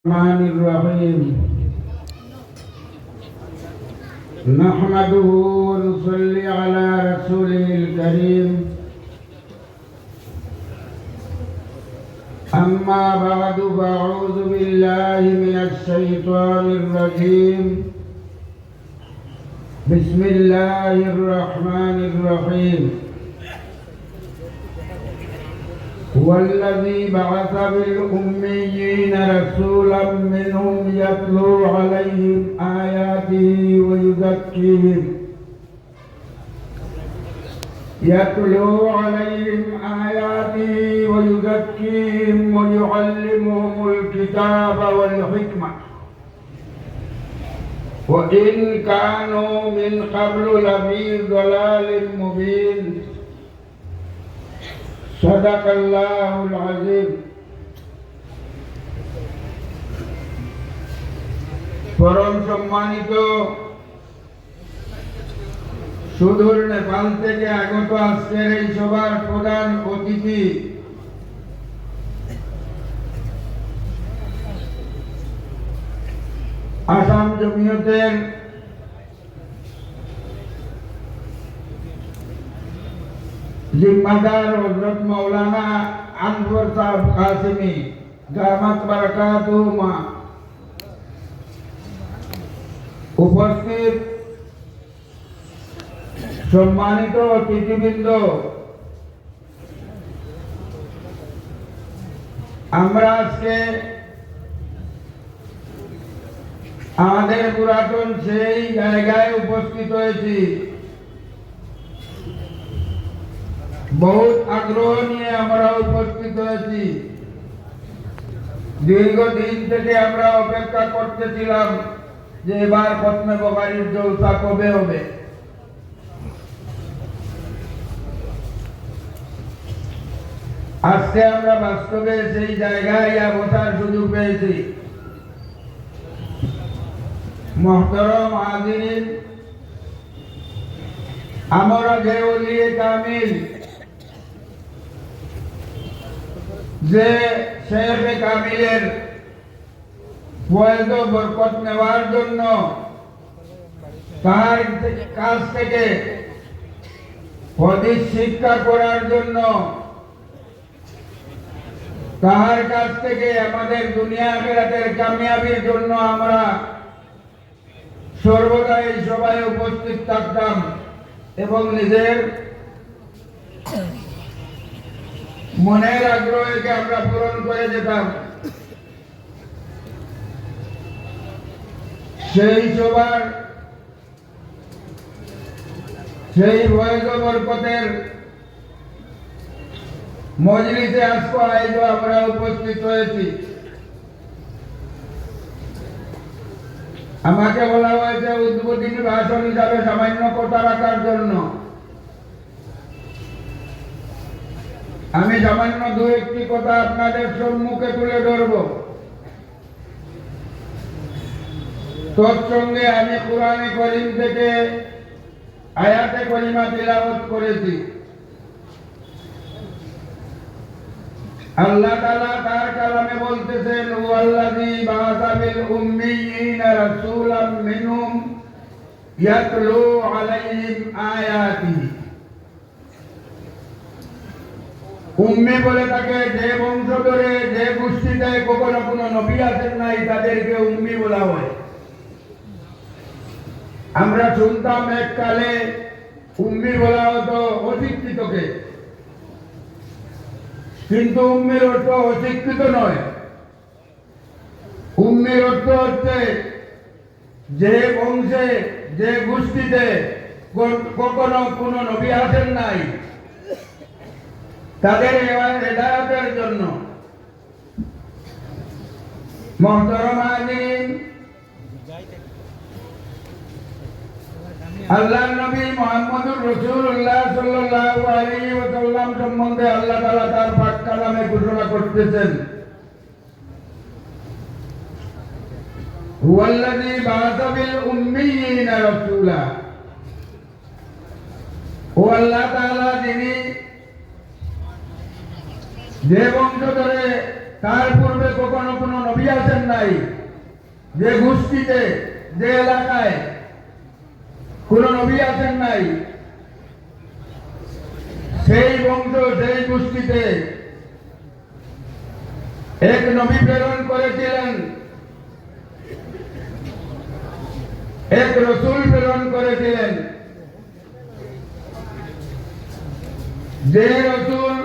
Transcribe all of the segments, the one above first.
الرحمن الرحيم نحمده ونصلي على رسوله الكريم أما بعد فأعوذ بالله من الشيطان الرجيم بسم الله الرحمن الرحيم هو الذي بعث بالأميين رسولا منهم يتلو عليهم آياته ويزكيهم ويعلمهم الكتاب والحكمة وإن كانوا من قبل لفي ضلال مبين صدق الله العظيم পরম সম্মানিত সুদূর নেপাল থেকে আগত আজকের এই সভার প্রধান অতিথি আসাম জমিয়তের जिम्मेदार हजरत मौलाना अनवर साहब कासिमी दामत बरकातुहुमा उपस्थित सम्मानित अतिथिबृंद আমরা আজকে আমাদের পুরাতন সেই জায়গায় উপস্থিত হয়েছি बहुत आग्रह নিয়ে আমরা উপস্থিত হয়েছি দীর্ঘদিন থেকে আমরা অপেক্ষা করতেছিলাম যে এবার খতমে বুখারীর জলসা কবে হবে আজকে আমরা বাস্তবে সেই জায়গায় বসার সুযোগ পেয়েছি মুহতারাম হাজিরিন আমরা যে ওলিয়ে কামিল যে শেখ কামিলের ফয়েজ ও বরকত নেওয়ার জন্য তার কাছ থেকে হাদিস শিক্ষা করার জন্য তার কাছ থেকে আমাদের দুনিয়া আখিরাতের কামিয়াবির জন্য আমরা সর্বদা এই সভায় উপস্থিত থাকতাম এবং নিজের মনের আগ্রহকে আমরা পূরণ করে যেতাম সেই সবার সেই ফয়েজ ও বরকতের মজলিসে আজকে আজ আমরা উপস্থিত হয়েছি আমাকে বলা হয়েছে উদ্বোধনী ভাষণ হিসাবে সামান্য কথা রাখার জন্য আমি সামান্য দু একটি কথা আপনাদের সম্মুখে তুলে ধরব তৎসঙ্গে আমি কুরআনে কারীম থেকে আয়াতে কারিমা তিলাওয়াত করেছি আল্লাহ তাআলা তার কালামে বলতেছেন ওয়াল্লাযী বাআসা বিল উম্মিয়িনা রাসূলাম মিনহুম ইয়াতলু আলাইহিম আয়াতিহি উম্মি বলে তাকে যে বংশ ধরে যে গোষ্ঠীতে কখনো কোনো নবী আসেন নাই তাদেরকে উম্মি বলা হয় আমরা শুনতাম এককালে উম্মি বলা হতো অশিক্ষিতকে কিন্তু উম্মির অর্থ অশিক্ষিত নয় উম্মির অর্থ হচ্ছে যে বংশে যে গোষ্ঠীতে কখনো কোনো নবী আসেন নাই তাদের হেদায়েতের জন্য মুহতারাম হাজিরিন আল্লাহর নবী মুহাম্মদুর রাসূলুল্লাহ সাল্লাল্লাহু আলাইহি ওয়াসাল্লাম সম্বন্ধে আল্লাহ তাআলা তার পাক কালামে ঘোষণা করতেছেন হুয়াল্লাযী বাআসা বিল উম্মিয়িনা রাসূলা ও আল্লাহ তাআলা যিনি যে বংশ ধরে তার পূর্বে কখনো কোনো নবী আসেন নাই, যে গোষ্ঠীতে যে এলাকায় কোনো নবী আসেন নাই, সেই বংশ সেই গোষ্ঠীতে এক নবী প্রেরণ করেছিলেন, এক রসুল প্রেরণ করেছিলেন। যে রসুল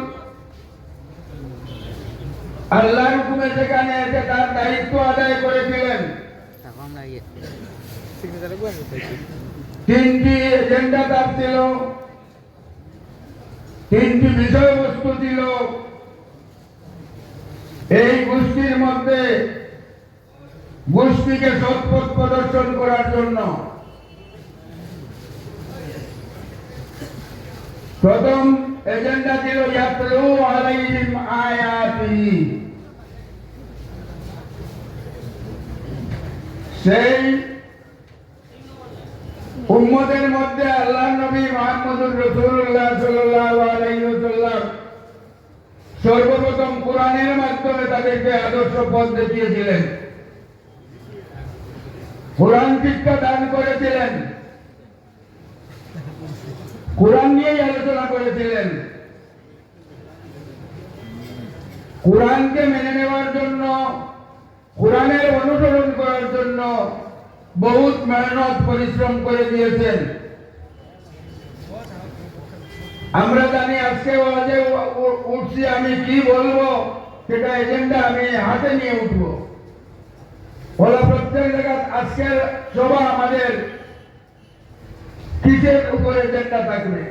আল্লাহর হুকুমে সেখানে এসে তার দায়িত্ব আদায় করেছিলেন। তিনটি এজেন্ডা তার ছিল, তিনটি বিষয়বস্তু ছিল। এই গোষ্ঠীর মধ্যে গোষ্ঠীকে সৎপথ প্রদর্শন করার জন্য প্রথম এজেন্ডা ছিল ইয়াতলু আলাইহিম আয়াতিহি। সেই উম্মতের মধ্যে আল্লাহ নবী মুহাম্মদুর রাসূলুল্লাহ সাল্লাল্লাহু আলাইহি ওয়াসাল্লাম সর্বপ্রথম কোরআনের মাধ্যমে তাদেরকে আদর্শ পথ দেখিয়েছিলেন, কোরআন শিক্ষা দান করেছিলেন, কোরআন নিয়েই আলোচনা করেছিলেন। কোরআনকে মেনে নেওয়ার জন্য, কোরআনের অনুসরণ করার জন্য বহুত মেহনত পরিশ্রম করে দিয়েছেন। আমরা জানি আজকে ওয়াজে উঠছি, আমি কি বলবো সেটা এজেন্ডা আমি হাতে নিয়ে উঠবো। ওরা প্রত্যেক জায়গায় আজকের সভা আমাদের কিসের উপরে এজেন্ডা থাকবে,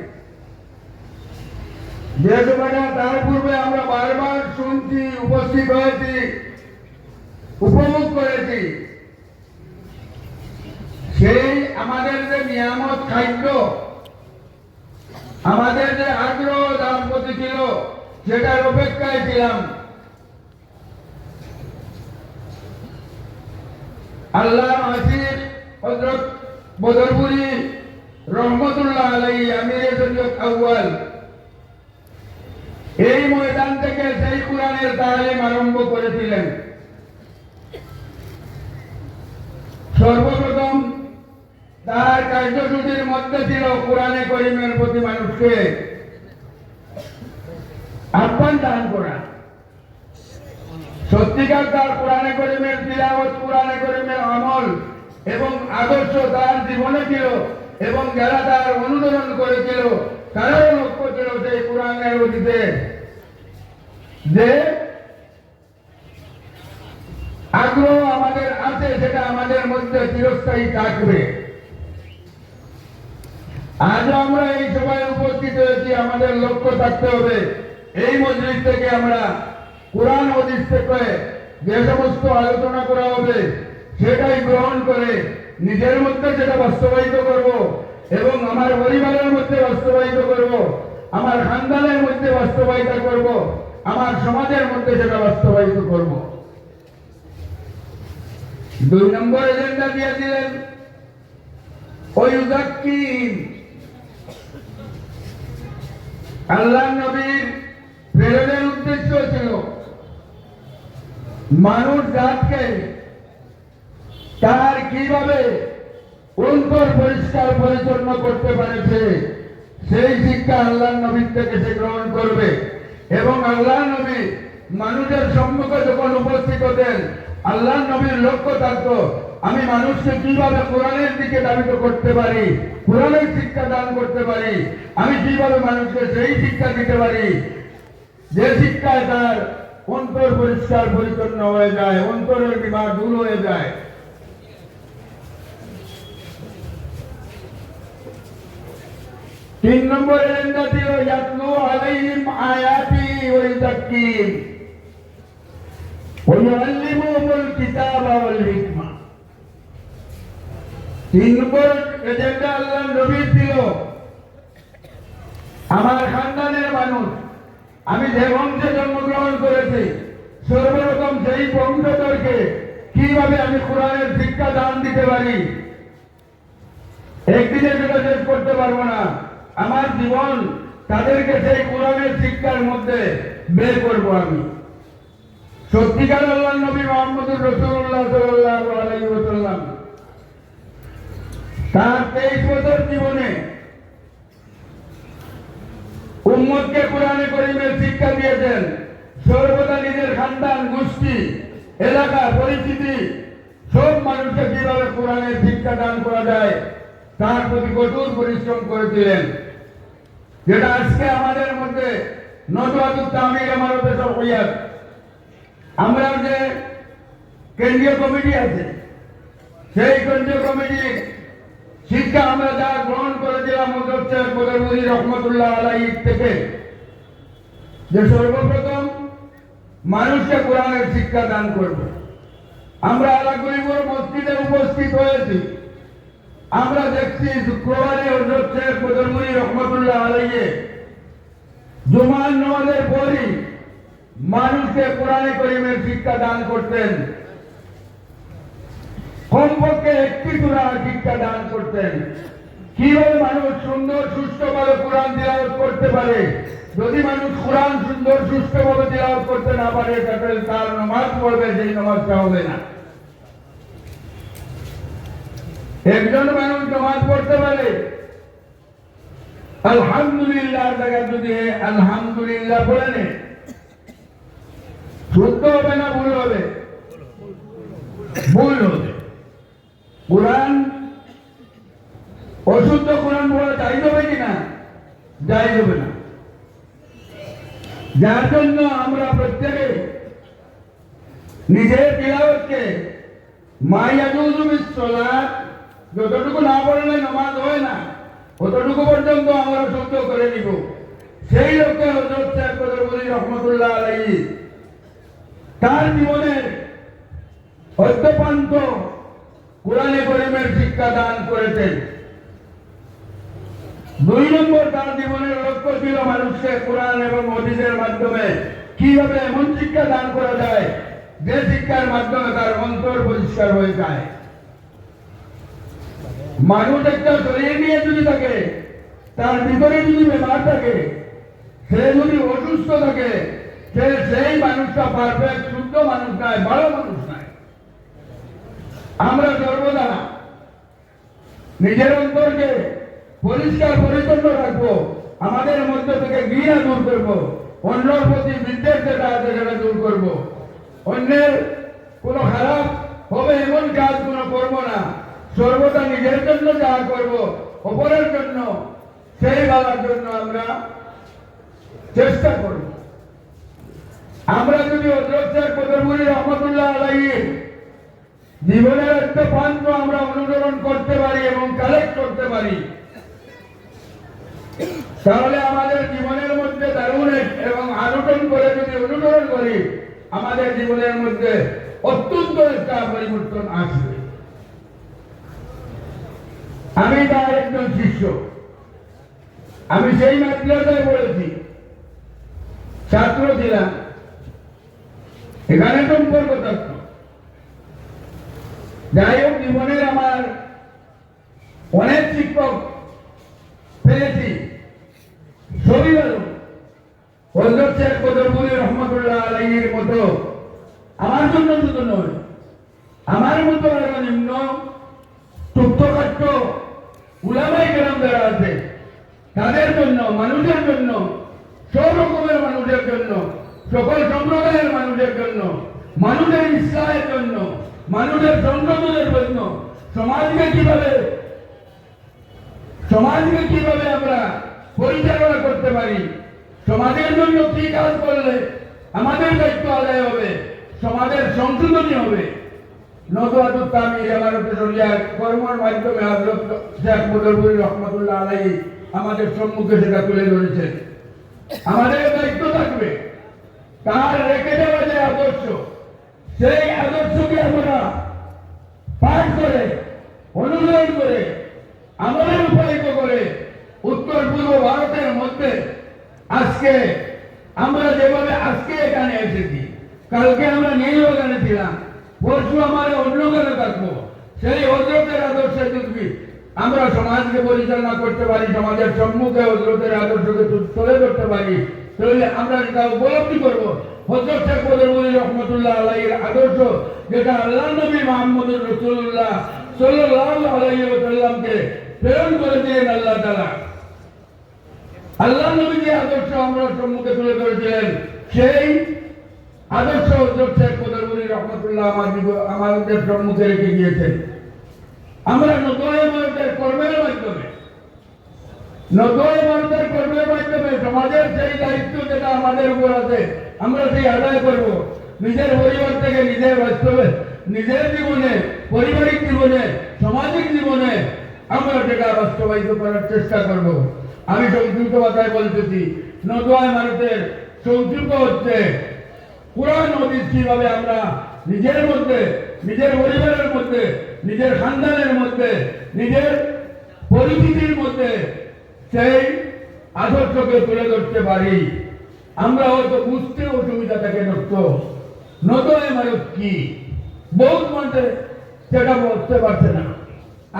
যে সভাটা তার পূর্বে আমরা বারবার শুনছি, উপস্থিত হয়েছি, উপভোগ করেছি। সেই আমাদের যে নিয়ামত খাদ্য, আমাদের যে আগ্রহ তার প্রতি ছিল, সেটার অপেক্ষায় ছিলাম। আল্লাহ আসির হযরত বদরপুরি রহমতুল্লাহ আলাইহি আমিরে শরীয়ত আউয়াল এই ময়দান থেকে সেই কোরআনের তালিম আরম্ভ করেছিলেন। সর্বপ্রথম তার কার্যসূচির মধ্যে ছিল কোরআনে করিমের প্রতি মানুষকে আহ্বান দান করা। সত্যিকার তার কোরআনে করিমের তিলাওয়াত, কোরআনে করিমের আমল এবং আদর্শ তার জীবনে ছিল, এবং যারা তার অনুসরণ করেছিল তারাও লক্ষ্য ছিল সেই কোরআনের অধীনে যে আগ্রহ আমাদের আছে, সেটা আমাদের মধ্যে চিরস্থায়ী থাকবে। আজ আমরা এই সভায় উপস্থিত হয়েছি, আমাদের লক্ষ্য থাকতে হবে এই মজলিস থেকে আমরা কোরআন হাদিস থেকে যে সমস্ত আলোচনা করা হবে সেটাই গ্রহণ করে নিজের মধ্যে সেটা বাস্তবায়িত করব, এবং আমার পরিবারের মধ্যে বাস্তবায়িত করব, আমার খানদানের মধ্যে বাস্তবায়িত করব, আমার সমাজের মধ্যে সেটা বাস্তবায়িত করব। 2 নম্বর এজেন্ডা দিয়ে দিলেন ওয়ায়ুযাক্কিহিম। আল্লাহ নবীর প্রেরণের উদ্দেশ্য ছিল মানুষ জাতকে তার কিভাবে অন্তর পরিষ্কার পরিচ্ছন্ন করতে পারেছে সেই শিক্ষা আল্লাহ নবীর থেকে সে গ্রহণ করবে। এবং আল্লাহ নবী মানুষের সম্মুখে যখন উপস্থিত হতেন, আল্লাহ নবীর লক্ষ্য থাকতো আমি মানুষকে কিভাবে কোরআনের দিকে ধাবিত করতে পারি, কোরআনের শিক্ষা দান করতে পারি, আমি কিভাবে মানুষকে সেই শিক্ষা দিতে পারি যে শিক্ষায় তার অন্তর পরিষ্কার পরিচ্ছন্ন হয়ে যায়, অন্তরের বিভাগ দূর হয়ে যায়। তিন নম্বর এজেন্ডা ছিল ইয়াতলু আলাইহিম আয়াতিহি ওয়া ইউযাক্কিহিম ওয়া ইউআল্লিমুহুমুল কিতাবা ওয়াল হিকমা। 3 নম্বর এজেন্ডা আল্লাহ নবী ছিল আমার খানদানের মানুষ, আমি যে বংশে জন্মগ্রহণ করেছি সর্বপ্রথম সেই বংশধরকে কিভাবে আমি কোরআনের শিক্ষা দান দিতে পারি। একদিনে সেটা শেষ করতে পারবো না, আমার জীবন তাদেরকে সেই কোরআনের শিক্ষার মধ্যে বের করব আমি। সত্যিকার আল্লাহ নবী মুহাম্মদুর রাসূলুল্লাহ সাল্লাল্লাহু আলাইহি ওয়াসাল্লাম তার 23 বছর জীবনে উম্মতকে কোরআনে কারীমের শিক্ষা দিয়েছেন। সর্বদা নিজের খানদান, গোষ্ঠী, এলাকা, পরিচিতি সব মানুষকে কিভাবে কোরআনের শিক্ষা দান করা যায় তার প্রতি কঠোর পরিশ্রম করেছিলেন, যেটা আজকে আমাদের মধ্যে নজওয়াতুত তামির আমারতে সব হইয়াত আমরা যে কেন্দ্রীয় কমিটি আছে সেই কেন্দ্রীয় কমিটির শিক্ষা আমরা যা গ্রহণ করেছিলাম মুজাফফর বদরপুরি রহমতুল্লাহ আলাইহি থেকে, যে সর্বপ্রথম মানুষকে কোরআনের শিক্ষা দান করবে। আমরা আলাগুলিপুর মসজিদে উপস্থিত হয়েছি, আমরা দেখছি শুক্রবারে হযরত শেখ বদরপুরি রহমতুল্লাহ আলাইহি জুমার নামাজের পরই মানুষকে কোরআনে কারীমের শিক্ষা দান করতেন। কমপক্ষে একটি সূরা শিক্ষা দান করতেন। কিভাবে মানুষ সুন্দর সুষ্ঠুভাবে কোরআন তিলাওয়াত করতে পারে। যদি মানুষ কোরআন সুন্দর সুষ্ঠুভাবে তিলাওয়াত করতে না পারে তাহলে তার নামাজ পড়বে, সেই নামাজটা হবে না। একজন মানুষ নামাজ পড়তে পারে, আলহামদুলিল্লাহ জায়গায় যদি আলহামদুলিল্লাহ পড়ে নে, শুদ্ধ হবে না ভুল হবে? ভুল হবে। কোরআন অশুদ্ধ কোরআন পড়া জায়েজ হবে কিনা? জায়েজ হবে না। যার জন্য আমরা প্রত্যেকে নিজের তিলাওয়াতকে মা ইয়াজুযু বিস-সালাত, যতটুকু না পড়লে নামাজ হয় না ততটুকু পর্যন্ত আমরা শুদ্ধ করে নিব। সেই লক্ষ্যে হযরত শেখ বদরপুরি রহমতুল্লাহ আলাইহি তার জীবনের অদ্যপান্ত কোরআনে কারীমের শিক্ষা দান করেছেন। 2 নম্বর, তার জীবনের লক্ষ্য ছিল মানুষকে কোরআন এবং হাদিসের মাধ্যমে কিভাবে এমন শিক্ষা দান করা যায় যে শিক্ষার মাধ্যমে তার অন্তর পরিষ্কার হয়ে যায়। মানুষ একটা শরীর নিয়ে যদি থাকে, তার ভিতরে যদি বেমার থাকে, সে যদি অসুস্থ থাকে, সেই মানুষটা পারফেক্ট শুদ্ধ মানুষ নয়, ভালো মানুষ নয়। আমরা সর্বদা নিজের অন্তরকে পরিষ্কার পরিচ্ছন্ন রাখবো, আমাদের মধ্যে থেকে ঘৃণা দূর করবো, অন্যের প্রতি বিদ্বেষ যেটা আছে সেটা দূর করবো, অন্যের কোনো খারাপ হবে এমন কাজ কোনো করবো না। সর্বদা নিজের জন্য যা করবো অপরের জন্য সেই বলার জন্য আমরা চেষ্টা করব। আমরা যদি হযরত শেখ বদরপুরি রহমতুল্লাহ আলাইহি জীবনের একটা পান্থ আমরা অনুসরণ করতে পারি এবং কালেক্ট করতে পারি, তাহলে আমাদের জীবনের মধ্যে দারুণ এবং আলোচন করে যদি অনুসরণ করি, আমাদের জীবনের মধ্যে অত্যন্ত একটা পরিবর্তন আসবে। আমি তার একজন শিষ্য, আমি সেই মাদ্রাসায় পড়েছি, ছাত্র ছিলাম, এখানে সম্পর্ক থাকতো। যাই হোক, জীবনের আমার অনেক শিক্ষক পেয়েছি, সবই ভালো। হযরত শেখ বদরপুরি রহমতুল্লাহ আলাইহির মতো আমার জন্য শুধু নয়, আমার মতো আরো নিম্ন তুচ্ছকাট্য উলামায়ে কেরাম যারা আছে তাদের জন্য, মানুষের জন্য, সব রকমের মানুষের জন্য, সকল সম্প্রদায়ের মানুষের জন্য, মানুষের ইসলামের জন্য, মানুষের সংশোধনের জন্য, সমাজকে কিভাবে আমরা পরিচালনা করতে পারি, সমাজের জন্য কি কাজ করলে আমাদের দায়িত্ব আদায় হবে, সমাজের সংশোধনী হবে, নজওয়াতুত তামির আমারতে শরিয়ার কর্মের মাধ্যমে হযরত শেখ বদরপুরি রহমতুল্লাহ আলাইহি আমাদের সম্মুখে সেটা তুলে ধরেছেন। আমাদের দায়িত্ব থাকবে তার রেখে যাওয়া যে আদর্শ, সেই আদর্শকে আমরা পাঠ করে, অনুসরণ করে, আমলে রূপায়িত করে উত্তর পূর্ব ভারতের মধ্যে আজকে আমরা যেভাবে আজকে এখানে এসেছি, কালকে আমরা নীলবাগানে ছিলাম, পরশু আমরা অন্যখানে থাকবো, সেই হযরতের আদর্শে যদি আমরা সমাজকে পরিচালনা করতে পারি, সমাজের সম্মুখে হযরতের আদর্শকে তুলে ধরতে পারি, তাহলে আমরা এটা উপলব্ধি করবো হযরত শেখ বদরুল রহমতুল্লাহ আলাইহির আদর্শ, যেটা আল্লাহর নবী মুহাম্মদুর রাসূলুল্লাহ সাল্লাল্লাহু আলাইহি ওয়াসাল্লামকে প্রেরণ করেছিলেন আল্লাহ তাআলা। আল্লাহর নবী যে আদর্শ আমরা সম্মুখে তুলে ধরেছিলেন, সেই আদর্শ হযরত শেখ বদরুল রহমতুল্লাহ আমাদের সম্মুখে রেখে গিয়েছেন। আমরা নদওয়ায়ে মানতের কর্মের মাধ্যমে সমাজের সেই দায়িত্ব যেটা আমাদের উপর আছে, আমরা সেই আদায় করব। নিজের পরিবার থেকে নিজের বাস্তবে, নিজের জীবনে, পারিবারিক জীবনে, সামাজিক জীবনে আমরা সেটা বাস্তবায়িত করার চেষ্টা করব। আমি সংক্ষিপ্ত কথায় বলতেছি, নদওয়ায়ে মানতের সংক্ষিপ্ত হচ্ছে কুরআন হাদিস কিভাবে আমরা নিজের মধ্যে, নিজের পরিবারের মধ্যে, নিজের খানদানের মধ্যে, নিজের পরিচিতির মধ্যে সেই আদর্শকে তুলে ধরতে পারি। আমরা হয়তো বুঝতে অসুবিধা থাকে নদওয়ায়ে মানত কি, বহুত মানুষ সেটা বুঝতে পারছে না,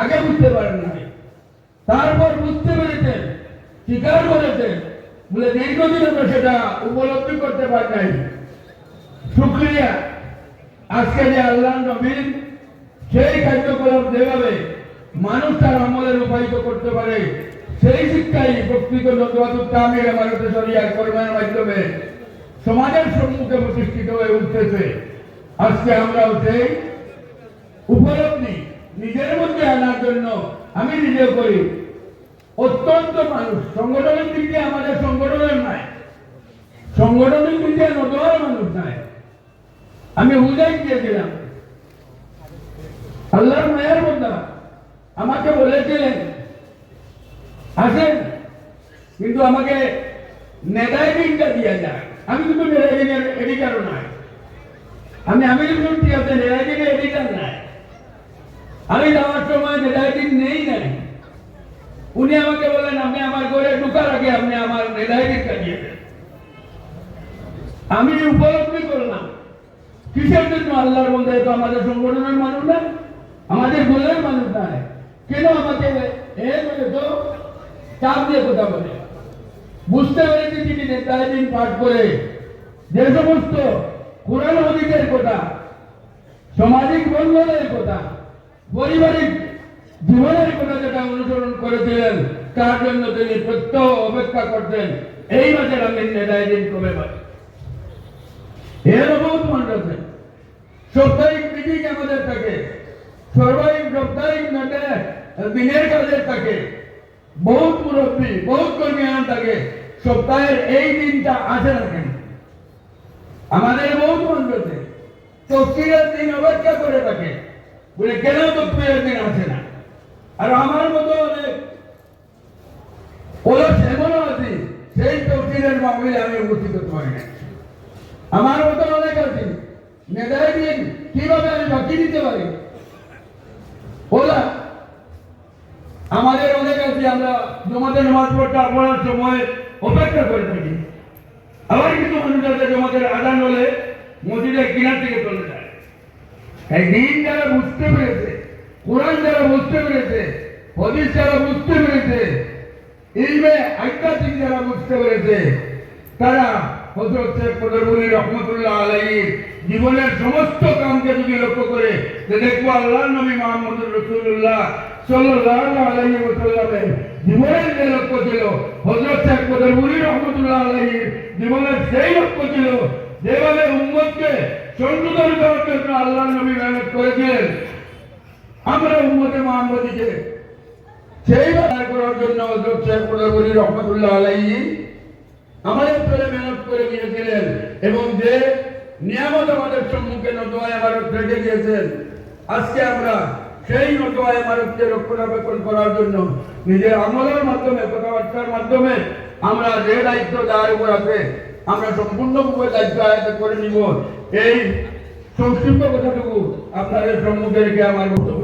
আগে বুঝতে পারেন নাই, তারপর বুঝতে পেরেছেন, স্বীকার করেছেন, বলে দীর্ঘদিন আমরা সেটা উপলব্ধি করতে পারি নাই। শুকরিয়া, আজকে যে আল্লাহ নবীর সেই কার্যকলাপ যেভাবে মানুষ তার আমলে রূপায়িত করতে পারে, সেই শিক্ষাই প্রকৃত নদওয়াতুত তামিল আমারতে শরিয়ার কর্মের মাধ্যমে সমাজের সম্মুখে প্রতিষ্ঠিত হয়ে উঠতেছে। আজকে আমরাও সেই উপলব্ধি নিজের মধ্যে আনার জন্য আমি নিজেও করি। অত্যন্ত মানুষ সংগঠনের দিক দিয়ে আমাদের সংগঠনের নাই, সংগঠনের দিক দিয়ে নদওয়ার মানুষ নাই। আমি বুঝাই দিয়েছিলাম, আল্লাহর মায়ের মধ্যে আমাকে বলেছিলেন আসেন, কিন্তু আমাকে নেদাইডিংটা দিয়ে যায়। আমি কিন্তু নেদাইডিংয়ের এডিটারও নাই, আমি ঠিক আছে, নেদাইডিংয়ের এডিটার নাই। আমি যাওয়ার সময় নেদাইডিং নেই নাই। উনি আমাকে বলেন আমি আমার ঘরে ঢুকার আগে আপনি আমার নেদাইডিংটা দিয়ে দেন। আমি উপলব্ধি করলাম কিসের জন্য আল্লাহর বন্ধু, তো আমাদের সংগঠনের মানুষ না, আমাদের দলের মানুষ নাই, কেন আমাকে তো চাপ দিয়ে কথা বলে। বুঝতে পেরেছি তিনি নেতাদিন পাঠ করে যে সমস্ত কোরআন হাদিসের কথা, সামাজিক বন্ধনের কথা, পারিবারিক জীবনের কথা যেটা অনুসরণ করেছিলেন, তার জন্য তিনি প্রত্যহ অপেক্ষা করতেন এই মাসের আমি নেতাদিন কবে পাই। এর বহুত মানুষ আছে, সাপ্তাহিক মিটিং আমাদের থাকে, সাপ্তাহিক দিনের কাজের থাকে, বহুত মুরব্বী, বহুত কর্মীয়ান থাকে, সপ্তাহের এই দিনটা আসে না কেন? আমাদের বহুত মানুষ আছে তফসিরের দিন অপেক্ষা করে থাকে, বলে কেন তফসিরের দিন আসে না? আর আমার মতো অনেক অলস এমনও আছে, সেই তফসিরের মাহফিলে আমি উপস্থিত হতে পারি না। আমার মতো অনেক আছে, নেতাই দিন কিভাবে আমি বাকি দিতে পারি ওলা। আমাদের অনেক আছে, আমরা জমাতে নামাজ পড়তে পড়ার সময় অপেক্ষা করে থাকি। আবার কিছু মানুষ আছে জমাতের আদান হলে মসজিদের কিনার থেকে চলে যায়। এই দিন যারা বুঝতে পেরেছে, কোরআন যারা বুঝতে পেরেছে, হাদিস যারা বুঝতে পেরেছে, ইলমে আধ্যাত্মিক যারা বুঝতে পেরেছে, তারা হযরত শেখ বদরুল রহমতুল্লাহ আলাইহির জীবনের সমস্ত কামকে যদি লক্ষ্য করে, যে দেখবো আল্লাহর নবী মুহাম্মদুর রাসূলুল্লাহ সাল্লাল্লাহু আলাইহি ওয়াসাল্লামের জীবনের যে লক্ষ্য ছিল, হযরত শেখ বদরুল রহমতুল্লাহ আলাইহির জীবনের সেই লক্ষ্য ছিল, যেভাবে উম্মতকে সংশোধন করার জন্য আল্লাহর নবী মেহনত করেছিলেন, আমরা উম্মতে মুহাম্মদীকে সেইভাবে করার জন্য হযরত শেখ বদরুল রহমতুল্লাহ আলাইহি আমাদের পেলে মেহনত করে গিয়েছিলেন। এবং যে নিয়ামত আমাদের সম্মুখে নদওয়ায়ে মানত রেখে দিয়েছেন, আজকে আমরা সেই নদওয়ায়ে মানতকে রক্ষণাবেক্ষণ করার জন্য নিজের আমলের মাধ্যমে, কথাবার্তার মাধ্যমে আমরা যে দায়িত্ব যার উপর আছে, আমরা সম্পূর্ণভাবে দায়িত্ব আয়ত্ত করে নিব। এই সংক্ষিপ্ত কথাটুকু আপনাদের সম্মুখে রেখে আমার বক্তব্য